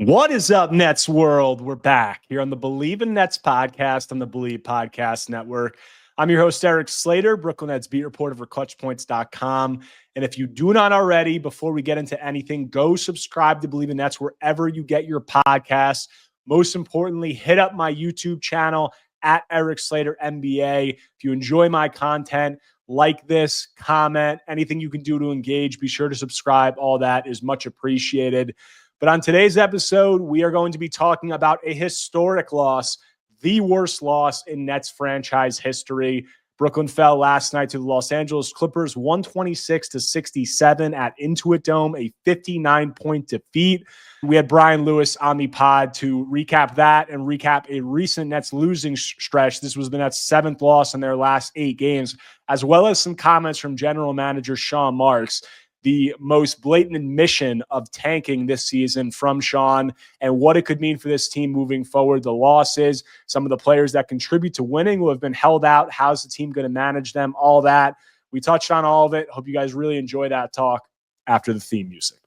What is up, Nets world? We're back here on the Believe in Nets podcast on the Believe Podcast Network. I'm your host, Erik Slater, Brooklyn Nets beat reporter for ClutchPoints.com. And if you do not already, before we get into anything, go subscribe to Believe in Nets wherever you get your podcasts. Most importantly, hit up my YouTube channel at Erik Slater NBA. If you enjoy my content, like this, comment, anything you can do to engage, be sure to subscribe. All that is much appreciated. But on today's episode, we are going to be talking about a historic loss, the worst loss in Nets franchise history. Brooklyn fell last night to the Los Angeles Clippers 126-67 at Intuit Dome, a 59-point defeat. We had Brian Lewis on the pod to recap that and recap a recent Nets losing stretch. This was the Nets' seventh loss in their last 8 games, as well as some comments from general manager Sean Marks, the most blatant admission of tanking this season from Sean and what it could mean for this team moving forward. The losses, some of the players that contribute to winning who have been held out. How's the team going to manage them? All that. We touched on all of it. Hope you guys really enjoy that talk after the theme music.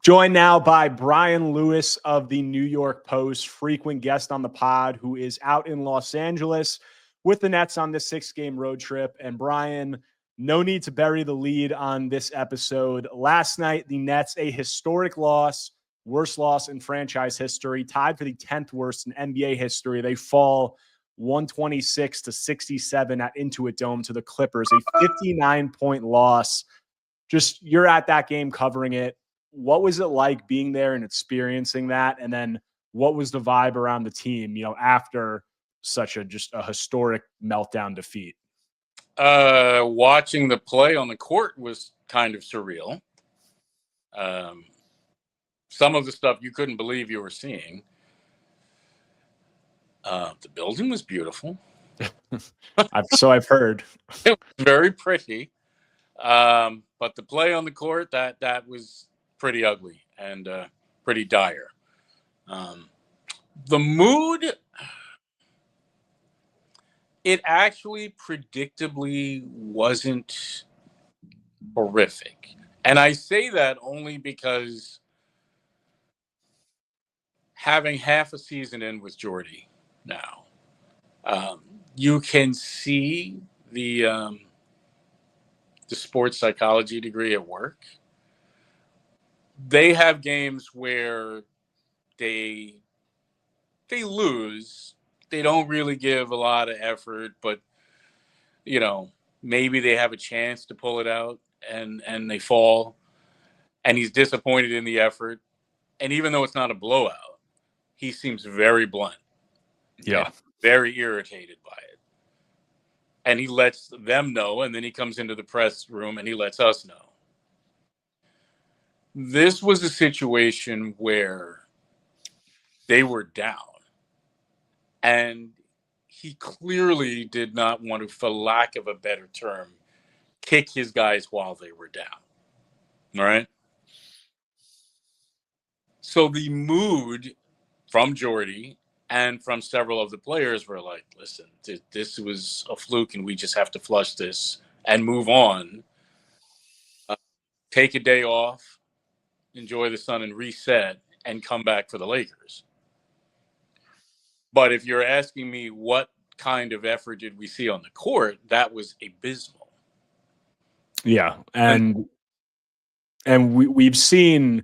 Joined now by Brian Lewis of the New York Post, frequent guest on the pod, who is out in Los Angeles with the Nets on this 6-game road trip. And Brian, no need to bury the lead on this episode. Last night, the Nets, a historic loss, worst loss in franchise history, tied for the 10th worst in NBA history. They fall 126-67 at Intuit Dome to the Clippers, a 59-point loss. Just, you're at that game covering it. What was it like being there and experiencing that? And then what was the vibe around the team, after such a historic meltdown defeat? Watching the play on the court was kind of surreal. Some of the stuff you couldn't believe you were seeing. The building was beautiful. I've heard. It was very pretty. But the play on the court, that was pretty ugly and pretty dire. The mood, it actually predictably wasn't horrific. And I say that only because having half a season in with Jordy now, you can see the sports psychology degree at work. They have games where they lose. They don't really give a lot of effort, but maybe they have a chance to pull it out and they fall, and he's disappointed in the effort. And even though it's not a blowout, he seems very blunt. Yeah. Very irritated by it. And he lets them know, and then he comes into the press room and he lets us know. This was a situation where they were down, and he clearly did not want to, for lack of a better term, kick his guys while they were down. All right? So the mood from Jordy and from several of the players were like, listen, this was a fluke and we just have to flush this and move on. Take a day off, enjoy the sun and reset, and come back for the Lakers. But if you're asking me what kind of effort did we see on the court, that was abysmal. Yeah. And we've seen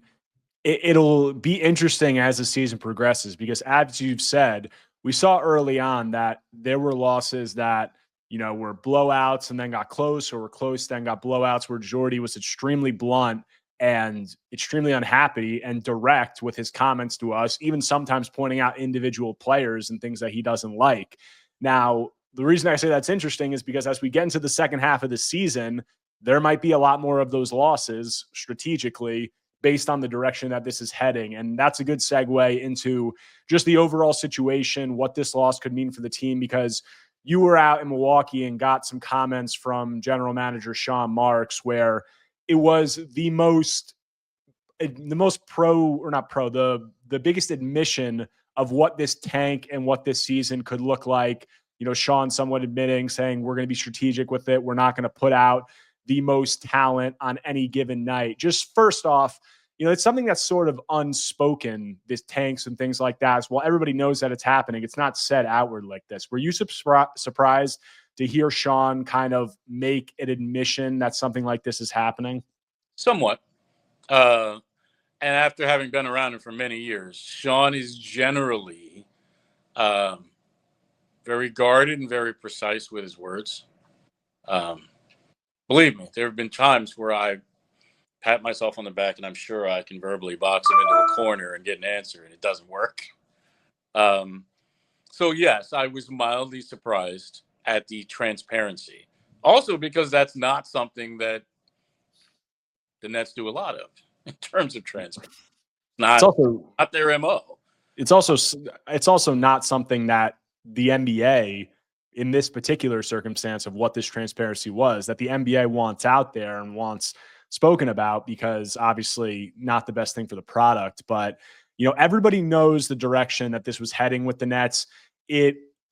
it'll be interesting as the season progresses, because as you've said, we saw early on that there were losses that, were blowouts and then got close, or were close, then got blowouts, where Jordy was extremely blunt and extremely unhappy and direct with his comments to us, even sometimes pointing out individual players and things that he doesn't like. Now, the reason I say that's interesting is because as we get into the second half of the season, there might be a lot more of those losses strategically based on the direction that this is heading. And that's a good segue into just the overall situation, what this loss could mean for the team, because you were out in Milwaukee and got some comments from general manager Sean Marks, where it was the biggest admission of what this tank and what this season could look like. Sean somewhat admitting, saying we're going to be strategic with it. We're not going to put out the most talent on any given night. Just first off, it's something that's sort of unspoken, this tanks and things like that. Well, everybody knows that it's happening. It's not said outward like this. Were you surprised to hear Sean kind of make an admission that something like this is happening? Somewhat. And after having been around him for many years, Sean is generally very guarded and very precise with his words. Believe me, there have been times where I pat myself on the back and I'm sure I can verbally box him into a corner and get an answer, and it doesn't work. So yes, I was mildly surprised at the transparency. Also because that's not something that the Nets do a lot of in terms of transparency. Not their MO. It's also not something that the NBA, in this particular circumstance of what this transparency was, that the NBA wants out there and wants spoken about, because obviously not the best thing for the product. But, everybody knows the direction that this was heading with the Nets.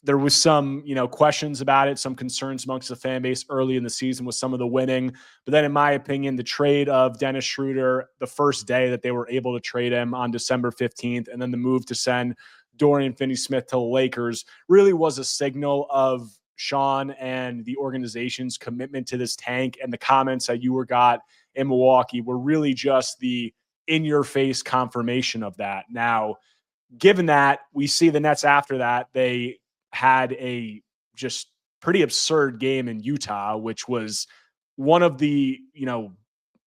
There was some, questions about it, some concerns amongst the fan base early in the season with some of the winning. But then in my opinion, the trade of Dennis Schroeder, the first day that they were able to trade him on December 15th, and then the move to send Dorian Finney-Smith to the Lakers really was a signal of Sean and the organization's commitment to this tank. And the comments that you got in Milwaukee were really just the in-your-face confirmation of that. Now, given that, we see the Nets after that, they had a just pretty absurd game in Utah, which was one of the,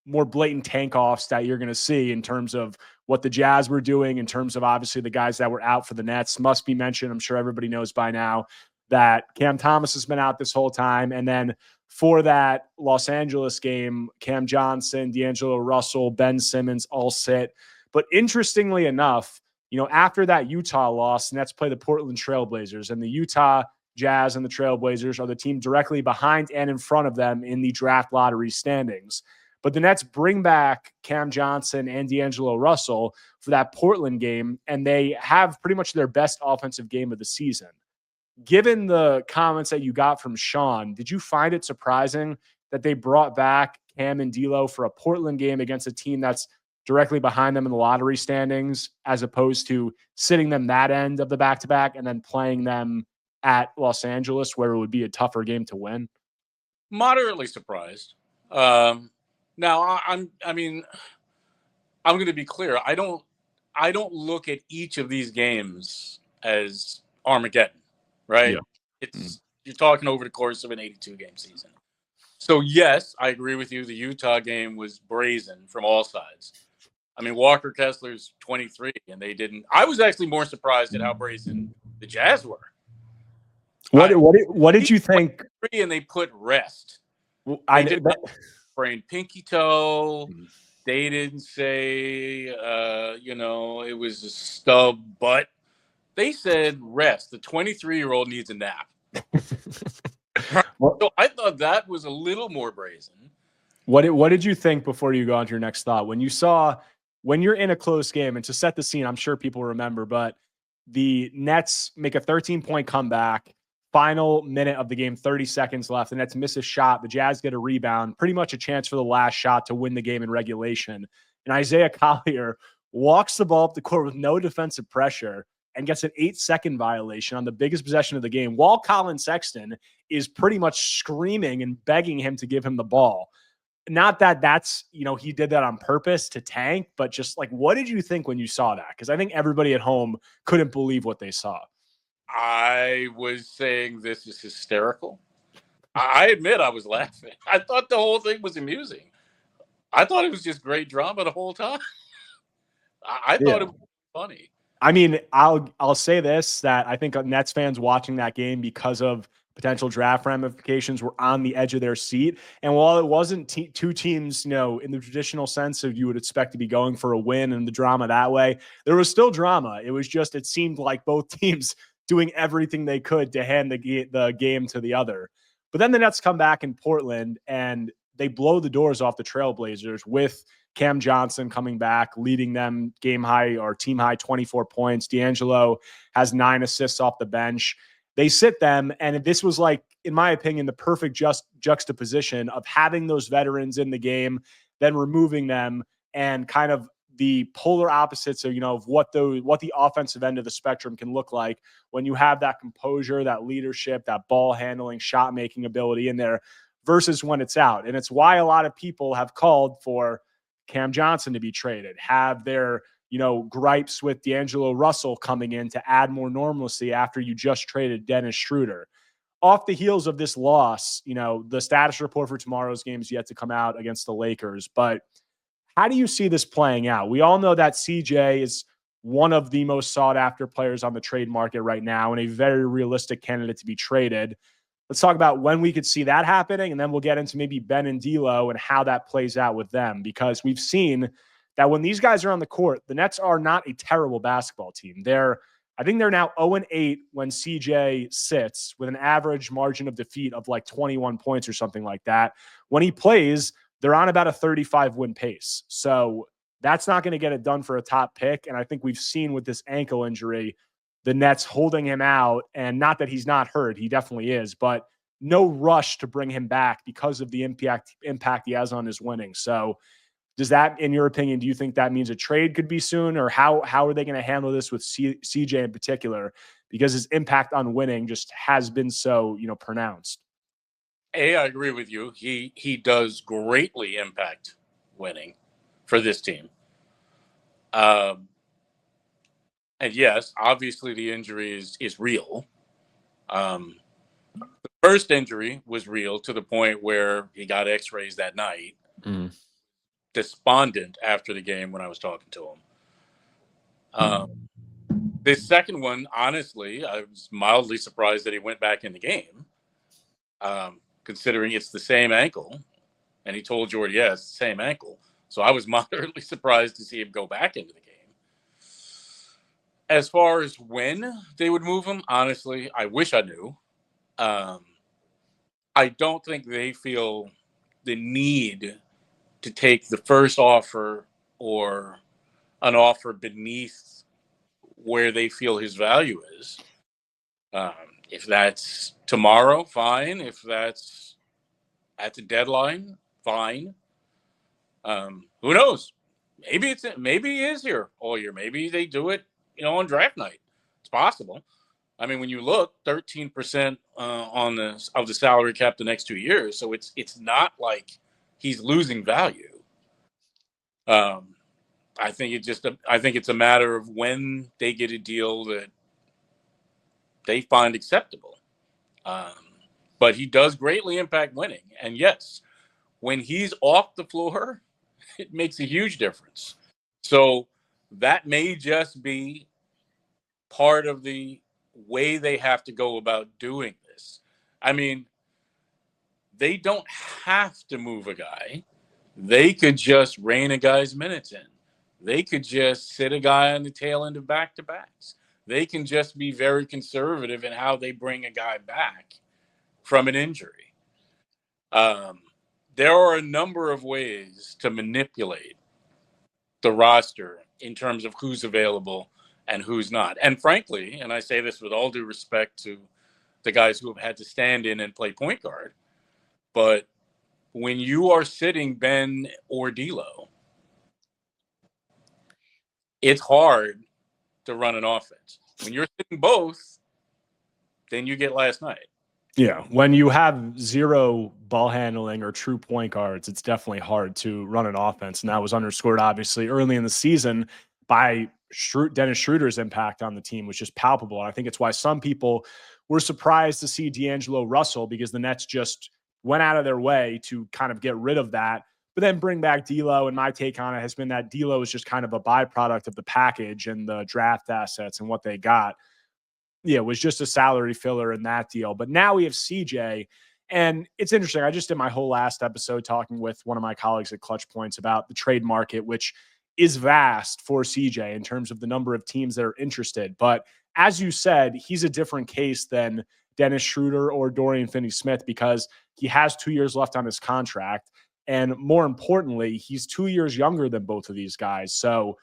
more blatant tank offs that you're going to see in terms of what the Jazz were doing, in terms of obviously the guys that were out for the Nets. Must be mentioned, I'm sure everybody knows by now, that Cam Thomas has been out this whole time. And then for that Los Angeles game, Cam Johnson, D'Angelo Russell, Ben Simmons all sit. But interestingly enough, after that Utah loss, Nets play the Portland Trailblazers, and the Utah Jazz and the Trailblazers are the team directly behind and in front of them in the draft lottery standings. But the Nets bring back Cam Johnson and D'Angelo Russell for that Portland game, and they have pretty much their best offensive game of the season. Given the comments that you got from Sean, did you find it surprising that they brought back Cam and D'Lo for a Portland game against a team that's directly behind them in the lottery standings, as opposed to sitting them that end of the back-to-back and then playing them at Los Angeles, where it would be a tougher game to win? Moderately surprised. Now, I'm going to be clear. I don't look at each of these games as Armageddon, right? Yeah. You're talking over the course of an 82-game season. So yes, I agree with you. The Utah game was brazen from all sides. Walker Kessler's 23, and they didn't. I was actually more surprised at how brazen the Jazz were. What did you think? And they put rest. Well, sprained pinky toe. They didn't say, it was a stub butt. They said rest. The 23-year-old needs a nap. So I thought that was a little more brazen. What did you think before you go on to your next thought? When you're in a close game, and to set the scene, I'm sure people remember, but the Nets make a 13-point comeback, final minute of the game, 30 seconds left. The Nets miss a shot. The Jazz get a rebound, pretty much a chance for the last shot to win the game in regulation. And Isaiah Collier walks the ball up the court with no defensive pressure and gets an 8-second violation on the biggest possession of the game, while Colin Sexton is pretty much screaming and begging him to give him the ball. Not that that's, he did that on purpose to tank, but just like, what did you think when you saw that? Because I think everybody at home couldn't believe what they saw. I was saying this is hysterical. I admit I was laughing. I thought the whole thing was amusing. I thought it was just great drama the whole time. I thought it was funny. I'll say this, that I think Nets fans watching that game, because of potential draft ramifications, were on the edge of their seat. And while it wasn't two teams, in the traditional sense of you would expect to be going for a win and the drama that way, there was still drama. It was just, it seemed like both teams doing everything they could to hand the game to the other. But then the Nets come back in Portland and they blow the doors off the Trailblazers, with Cam Johnson coming back, leading them game high or team high 24 points. D'Angelo has 9 assists off the bench. they sit them. And this was like, in my opinion, the perfect juxtaposition of having those veterans in the game, then removing them, and kind of the polar opposites of, of what the offensive end of the spectrum can look like when you have that composure, that leadership, that ball handling, shot making ability in there versus when it's out. And it's why a lot of people have called for Cam Johnson to be traded, have their, gripes with D'Angelo Russell coming in to add more normalcy after you just traded Dennis Schroeder. Off the heels of this loss, the status report for tomorrow's game is yet to come out against the Lakers, but how do you see this playing out? We all know that CJ is one of the most sought after players on the trade market right now and a very realistic candidate to be traded. Let's talk about when we could see that happening, and then we'll get into maybe Ben and D'Lo and how that plays out with them, because we've seen that when these guys are on the court, the Nets are not a terrible basketball team. I think they're now 0-8 when CJ sits, with an average margin of defeat of like 21 points or something like that. When he plays, they're on about a 35-win pace. So that's not going to get it done for a top pick. And I think we've seen with this ankle injury, the Nets holding him out, and not that he's not hurt, he definitely is, but no rush to bring him back because of the impact he has on his winning. So does that, in your opinion, do you think that means a trade could be soon, or how are they going to handle this with CJ in particular? Because his impact on winning just has been so, pronounced. I agree with you. He does greatly impact winning for this team. And yes, obviously the injury is real. The first injury was real to the point where he got x-rays that night. Despondent after the game when I was talking to him. The second one, honestly, I was mildly surprised that he went back in the game, considering it's the same ankle. And he told Jordy, it's the same ankle. So I was moderately surprised to see him go back into the game. As far as when they would move him, honestly, I wish I knew. I don't think they feel the need to take the first offer or an offer beneath where they feel his value is. If that's tomorrow, fine. If that's at the deadline, fine. Who knows? Maybe he is here all year. Maybe they do it, on draft night. It's possible. I mean, when you look, 13% of the salary cap the next 2 years, so it's not like he's losing value. I think it's a matter of when they get a deal that they find acceptable. But he does greatly impact winning. And yes, when he's off the floor, it makes a huge difference. So that may just be part of the way they have to go about doing this. I mean, they don't have to move a guy. They could just rein a guy's minutes in. They could just sit a guy on the tail end of back-to-backs. They can just be very conservative in how they bring a guy back from an injury. There are a number of ways to manipulate the roster in terms of who's available and who's not. And frankly, and I say this with all due respect to the guys who have had to stand in and play point guard, but when you are sitting Ben or D'Lo, it's hard to run an offense. When you're sitting both, then you get last night. Yeah, when you have zero ball handling or true point guards, it's definitely hard to run an offense. And that was underscored, obviously, early in the season by Dennis Schroeder's impact on the team, was just palpable. And I think it's why some people were surprised to see D'Angelo Russell, because the Nets just went out of their way to kind of get rid of that, but then bring back D'Lo. And my take on it has been that D'Lo is just kind of a byproduct of the package and the draft assets and what they got. Yeah, it was just a salary filler in that deal. But now we have CJ, and it's interesting. I just did my whole last episode talking with one of my colleagues at ClutchPoints about the trade market, which is vast for CJ in terms of the number of teams that are interested. But as you said, he's a different case than Dennis Schroeder or Dorian Finney-Smith, because he has 2 years left on his contract. And more importantly, he's 2 years younger than both of those guys. So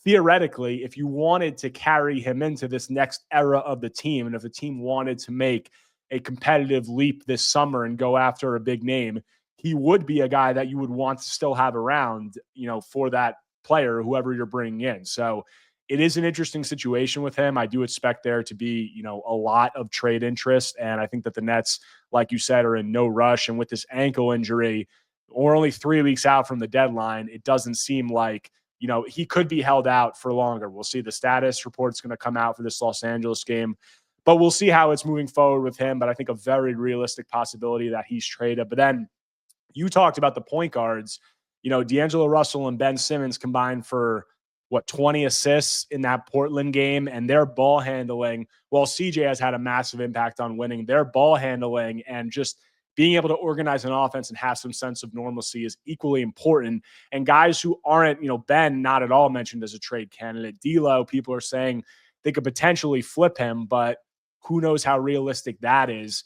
theoretically, if you wanted to carry him into this next era of the team, and if the team wanted to make a competitive leap this summer and go after a big name, he would be a guy that you would want to still have around, for that player, whoever you're bringing in. So it is an interesting situation with him. I do expect there to be, a lot of trade interest. And I think that the Nets, like you said, are in no rush. And with this ankle injury, we're only 3 weeks out from the deadline. It doesn't seem like, he could be held out for longer. We'll see. The status report's going to come out for this Los Angeles game, but we'll see how it's moving forward with him. But I think a very realistic possibility that he's traded. But then you talked about the point guards, D'Angelo Russell and Ben Simmons combined for 20 assists in that Portland game, and their ball handling, while CJ has had a massive impact on winning, their ball handling and just being able to organize an offense and have some sense of normalcy is equally important. And guys who aren't, Ben, not at all mentioned as a trade candidate. D'Lo, people are saying they could potentially flip him, but who knows how realistic that is.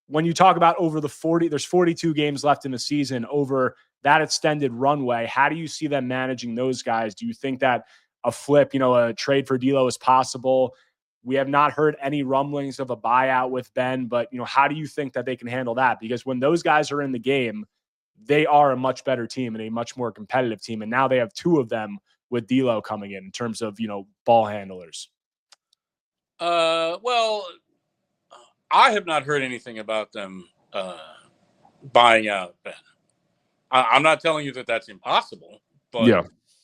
When you talk about over the 40, there's 42 games left in the season, over that extended runway, how do you see them managing those guys? Do you think that a flip, a trade for D'Lo is possible? We have not heard any rumblings of a buyout with Ben, but, how do you think that they can handle that? Because when those guys are in the game, they are a much better team and a much more competitive team. And now they have two of them with D'Lo coming in terms of, ball handlers. Well, I have not heard anything about them buying out Ben. I'm not telling you that that's impossible, but yeah,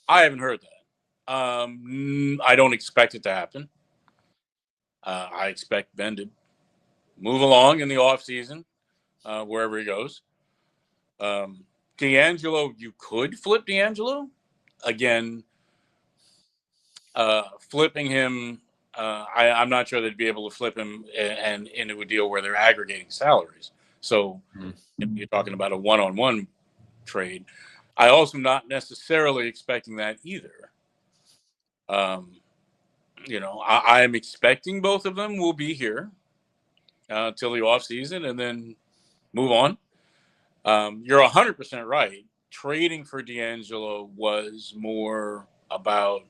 I haven't heard that. I don't expect it to happen. I expect Ben to move along in the offseason, wherever he goes. D'Angelo, you could flip D'Angelo. Again, flipping him, I'm not sure they'd be able to flip him and into a deal where they're aggregating salaries. So you're talking about a one-on-one trade. I also not necessarily expecting that either. I am expecting both of them will be here till the offseason and then move on. You're 100% right. Trading for D'Angelo was more about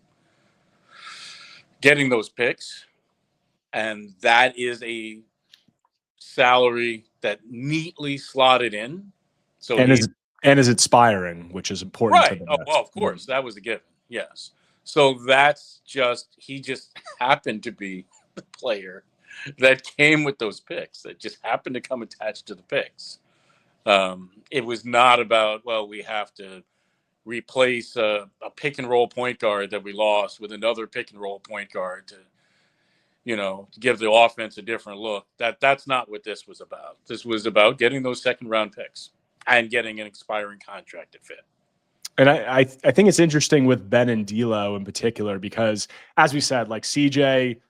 getting those picks, and that is a salary that neatly slotted in. So is expiring, which is important. Right. Well, of course, that was a given. Yes. So that's he just happened to be the player that came with those picks, that just happened to come attached to the picks. It was not about, we have to replace a pick and roll point guard that we lost with another pick and roll point guard to give the offense a different look. That's not what this was about. This was about getting those second round picks and getting an expiring contract to fit. And I think it's interesting with Ben and D'Lo in particular, because as we said, like CJ,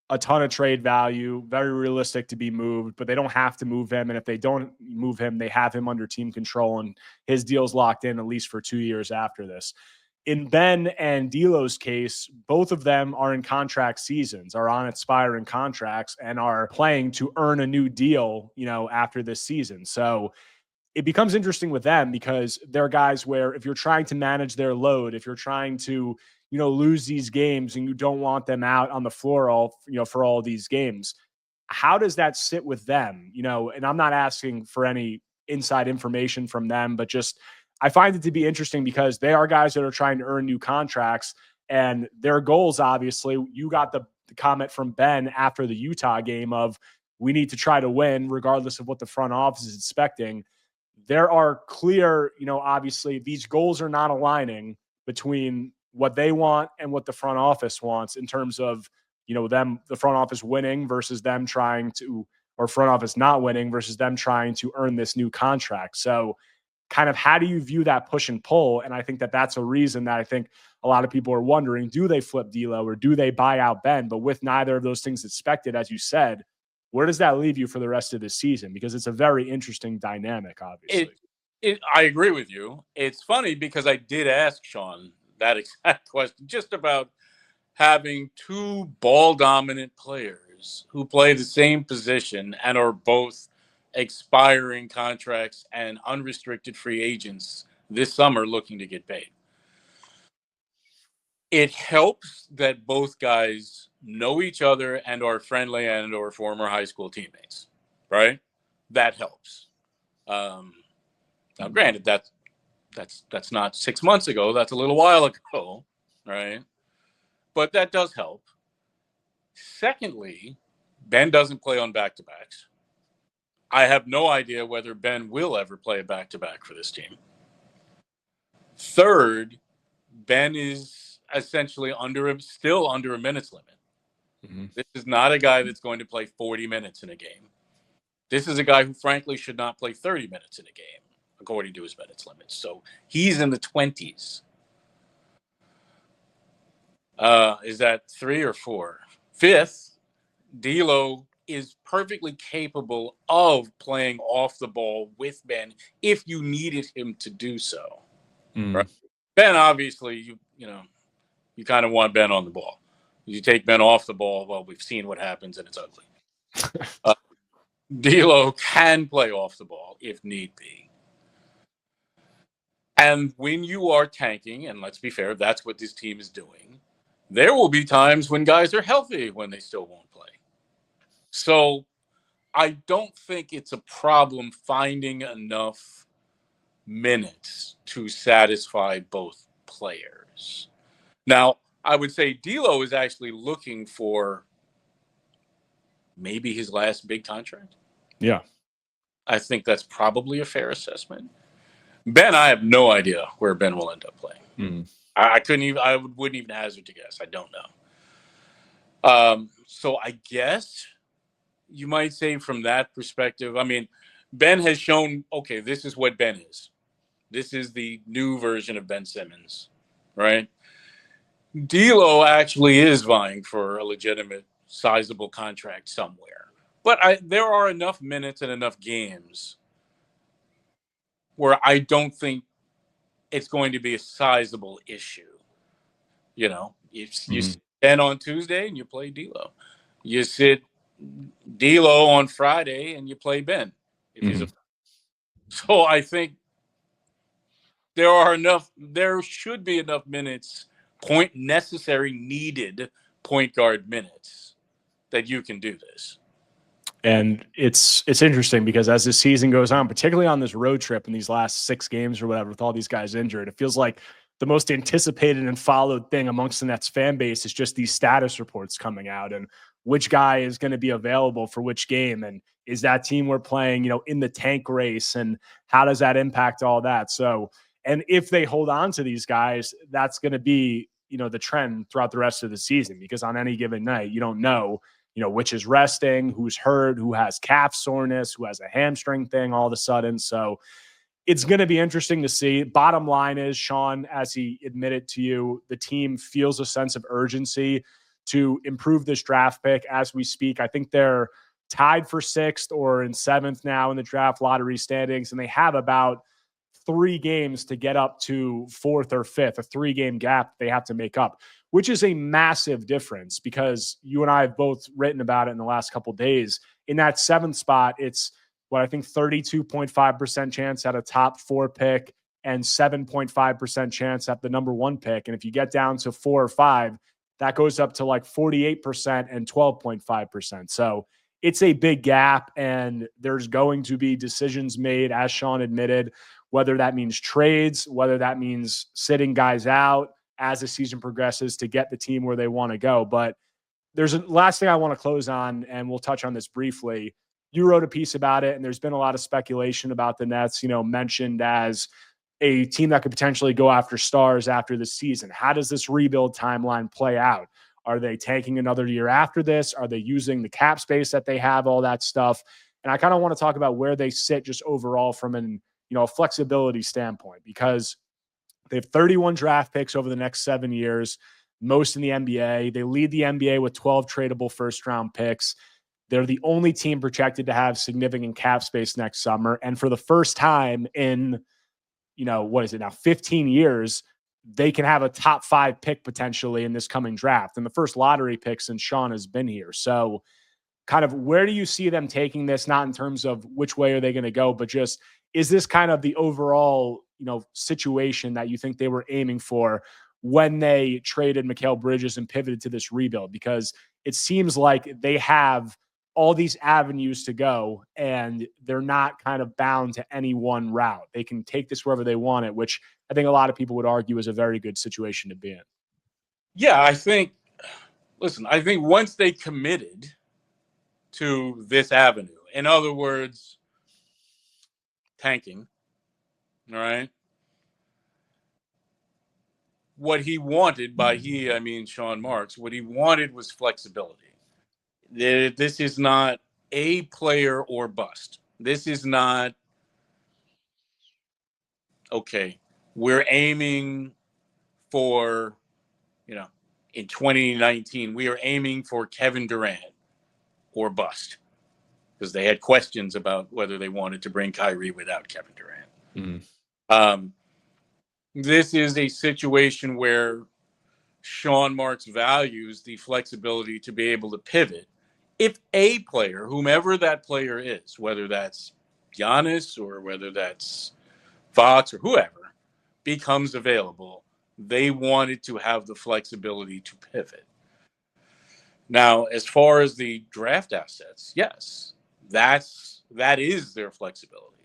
a ton of trade value, very realistic to be moved, but they don't have to move him. And if they don't move him, they have him under team control and his deal's locked in at least for 2 years after this. In Ben and D'Lo's case, both of them are in contract seasons, are on expiring contracts, and are playing to earn a new deal, after this season. So it becomes interesting with them because they're guys where if you're trying to manage their load, if you're trying to, lose these games and you don't want them out on the floor for all these games, how does that sit with them? And I'm not asking for any inside information from them, but just I find it to be interesting because they are guys that are trying to earn new contracts and their goals. Obviously, you got the comment from Ben after the Utah game of we need to try to win regardless of what the front office is expecting. There are clear, obviously these goals are not aligning between what they want and what the front office wants in terms of, the front office winning versus them trying to, or front office not winning versus them trying to earn this new contract. So kind of how do you view that push and pull? And I think that that's a reason that I think a lot of people are wondering, do they flip D'Lo or do they buy out Ben? But with neither of those things expected, as you said, where does that leave you for the rest of the season? Because it's a very interesting dynamic, obviously. I agree with you. It's funny because I did ask Sean that exact question, just about having two ball-dominant players who play the same position and are both expiring contracts and unrestricted free agents this summer looking to get paid. It helps that both guys know each other and are friendly and or former high school teammates, right? That helps. Now, granted, that's not 6 months ago. That's a little while ago, right? But that does help. Secondly, Ben doesn't play on back-to-backs. I have no idea whether Ben will ever play a back-to-back for this team. Third, Ben is essentially still under a minutes limit. Mm-hmm. This is not a guy that's going to play 40 minutes in a game. This is a guy who, frankly, should not play 30 minutes in a game, according to his minutes limits. So he's in the 20s. Is that 3 or 4? Fifth, D'Lo is perfectly capable of playing off the ball with Ben if you needed him to do so. Right? Ben, obviously, you kind of want Ben on the ball. You take Ben off the ball, well, we've seen what happens, and it's ugly. D'Lo can play off the ball if need be. And when you are tanking, and let's be fair, that's what this team is doing, there will be times when guys are healthy when they still won't play. So I don't think it's a problem finding enough minutes to satisfy both players. Now, I would say D'Lo is actually looking for maybe his last big contract. Yeah. I think that's probably a fair assessment. Ben, I have no idea where Ben will end up playing. I wouldn't even hazard to guess. I don't know. So I guess you might say from that perspective, I mean, Ben has shown, okay, this is what Ben is. This is the new version of Ben Simmons, right? D'Lo actually is vying for a legitimate, sizable contract somewhere. But there are enough minutes and enough games where I don't think it's going to be a sizable issue. You sit Ben on Tuesday and you play D'Lo. You sit D'Lo on Friday and you play Ben. So I think there should be enough minutes, needed point guard minutes that you can do this. And it's interesting because as the season goes on, particularly on this road trip in these last 6 games or whatever, with all these guys injured, it feels like the most anticipated and followed thing amongst the Nets fan base is just these status reports coming out and which guy is going to be available for which game. And is that team we're playing, in the tank race, and how does that impact all that? So, and if they hold on to these guys, that's going to be, the trend throughout the rest of the season, because on any given night, you don't know, which is resting, who's hurt, who has calf soreness, who has a hamstring thing all of a sudden. So it's going to be interesting to see. Bottom line is, Sean, as he admitted to you, the team feels a sense of urgency to improve this draft pick as we speak. I think they're tied for 6th or in 7th now in the draft lottery standings, and they have about 3 games to get up to 4th or 5th, a 3-game gap they have to make up, which is a massive difference because you and I have both written about it in the last couple of days. In that 7th spot, it's what I think 32.5% chance at a top 4 pick and 7.5% chance at the number 1 pick. And if you get down to 4 or 5, that goes up to like 48% and 12.5%. So it's a big gap, and there's going to be decisions made, as Sean admitted, whether that means trades, whether that means sitting guys out as the season progresses to get the team where they want to go. But there's a last thing I want to close on, and we'll touch on this briefly. You wrote a piece about it, and there's been a lot of speculation about the Nets, mentioned as a team that could potentially go after stars after the season. How does this rebuild timeline play out? Are they tanking another year after this? Are they using the cap space that they have, all that stuff? And I kind of want to talk about where they sit just overall from a flexibility standpoint, because they have 31 draft picks over the next 7 years, most in the NBA. They lead the NBA with 12 tradable first-round picks. They're the only team projected to have significant cap space next summer. And for the first time in, 15 years, they can have a top 5 pick potentially in this coming draft, and the first lottery pick since Sean has been here. So kind of where do you see them taking this? Not in terms of which way are they going to go, but just, is this kind of the overall, situation that you think they were aiming for when they traded Mikal Bridges and pivoted to this rebuild, because it seems like they have all these avenues to go and they're not kind of bound to any one route. They can take this wherever they want it, which I think a lot of people would argue is a very good situation to be in. Yeah, I think once they committed to this avenue, in other words, tanking, all right, what he wanted, by he, I mean Sean Marks, what he wanted was flexibility. This is not a player or bust. This is not, okay, we're aiming for, in 2019, we are aiming for Kevin Durant or bust, because they had questions about whether they wanted to bring Kyrie without Kevin Durant. Mm. This is a situation where Sean Marks values the flexibility to be able to pivot. If a player, whomever that player is, whether that's Giannis or whether that's Fox or whoever, becomes available, they wanted to have the flexibility to pivot. Now, as far as the draft assets, yes, that is their flexibility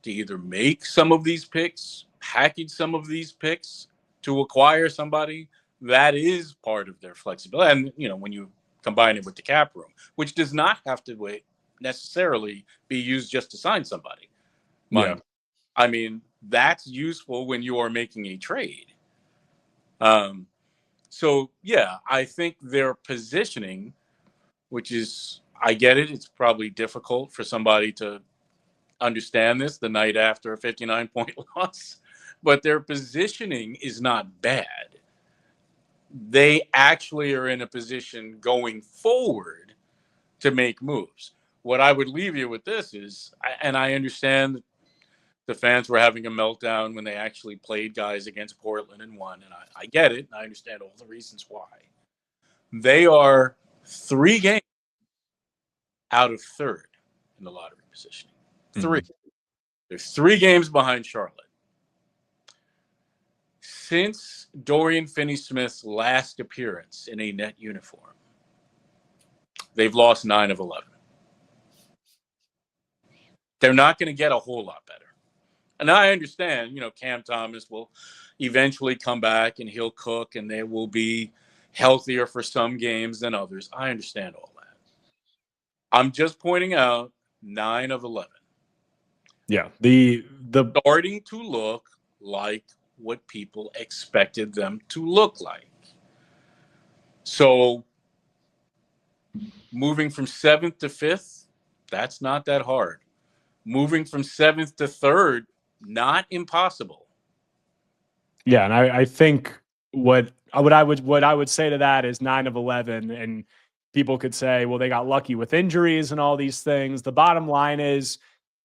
to either make some of these picks, package some of these picks to acquire somebody. That is part of their flexibility. And, when you combine it with the cap room, which does not have to necessarily be used just to sign somebody. Yeah. I mean, that's useful when you are making a trade. So, yeah, I think their positioning, which is, I get it, it's probably difficult for somebody to understand this the night after a 59-point loss, but their positioning is not bad. They actually are in a position going forward to make moves. What I would leave you with this is, and I understand the fans were having a meltdown when they actually played guys against Portland and won, and I get it. I understand all the reasons why. They are 3 games out of third in the lottery positioning. 3. Mm-hmm. They're 3 games behind Charlotte. Since Dorian Finney-Smith's last appearance in a net uniform, they've lost 9 of 11. They're not going to get a whole lot better. And I understand, Cam Thomas will eventually come back and he'll cook and they will be healthier for some games than others. I understand all that. I'm just pointing out 9 of 11. Yeah. The starting to look like what people expected them to look like. So moving from 7th to 5th, that's not that hard. Moving from 7th to 3rd, not impossible. Yeah, and I think what I would say to that is 9 of 11, and people could say, well, they got lucky with injuries and all these things. The bottom line is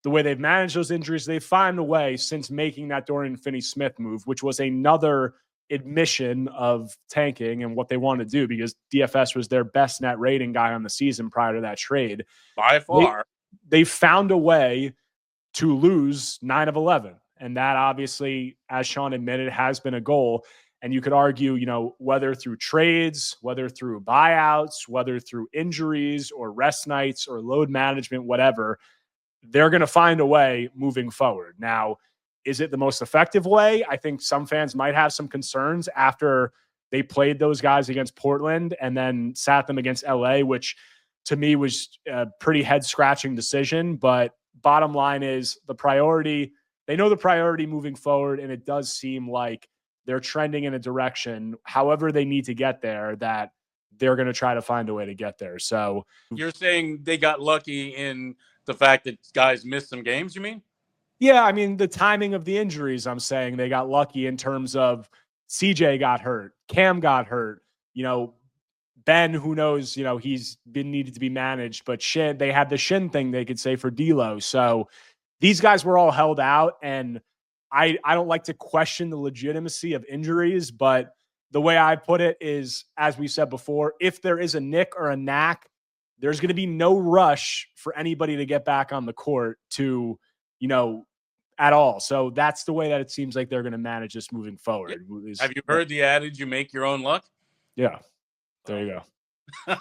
the way they've managed those injuries, they find a way since making that Dorian Finney-Smith move, which was another admission of tanking and what they want to do, because DFS was their best net rating guy on the season prior to that trade. By far. They found a way to lose 9 of 11. And that obviously, as Sean admitted, has been a goal. And you could argue, whether through trades, whether through buyouts, whether through injuries or rest nights or load management, whatever, they're going to find a way moving forward. Now, is it the most effective way? I think some fans might have some concerns after they played those guys against Portland and then sat them against LA, which to me was a pretty head-scratching decision. But bottom line is they know the priority moving forward, and it does seem like they're trending in a direction, however they need to get there, that they're going to try to find a way to get there. So you're saying they got lucky in the fact that guys missed some games, you mean? Yeah, I mean, the timing of the injuries, I'm saying they got lucky in terms of CJ got hurt, Cam got hurt, Ben, who knows, he's been needed to be managed, but they had the shin thing they could say for D'Lo. So these guys were all held out, and I don't like to question the legitimacy of injuries, but the way I put it is, as we said before, if there is a nick or a knack, there's going to be no rush for anybody to get back on the court to, at all. So that's the way that it seems like they're going to manage this moving forward. Have you heard the adage, you make your own luck? Yeah. There you go.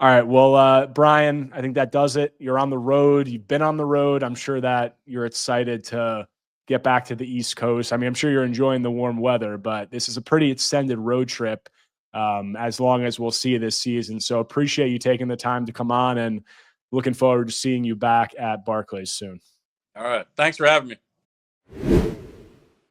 All right. Well, Brian, I think that does it. You're on the road. You've been on the road. I'm sure that you're excited to get back to the East Coast. I mean, I'm sure you're enjoying the warm weather, but this is a pretty extended road trip, as long as we'll see you this season. So appreciate you taking the time to come on, and looking forward to seeing you back at Barclays soon. All right. Thanks for having me.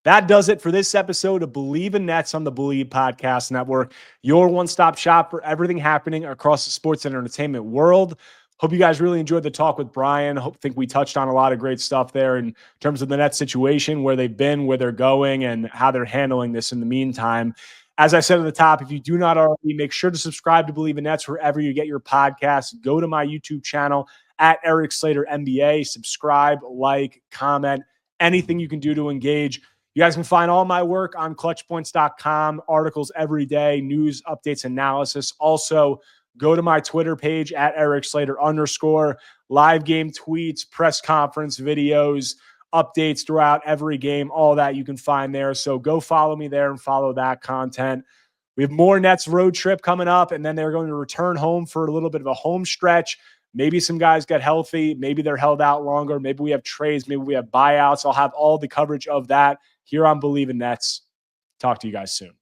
That does it for this episode of Believe in Nets on the Believe Podcast Network, your one-stop shop for everything happening across the sports and entertainment world. Hope you guys really enjoyed the talk with Brian. Think we touched on a lot of great stuff there in terms of the Nets situation, where they've been, where they're going, and how they're handling this in the meantime. As I said at the top, if you do not already, make sure to subscribe to Believe in Nets wherever you get your podcasts. Go to my YouTube channel at Erik Slater NBA. Subscribe, like, comment, anything you can do to engage. You guys can find all my work on ClutchPoints.com, articles every day, news, updates, analysis. Also, go to my Twitter page at Erik Slater _, live game tweets, press conference videos, updates throughout every game, all that you can find there. So go follow me there and follow that content. We have more Nets road trip coming up, and then they're going to return home for a little bit of a home stretch. Maybe some guys get healthy. Maybe they're held out longer. Maybe we have trades. Maybe we have buyouts. I'll have all the coverage of that here on Believe in Nets. Talk to you guys soon.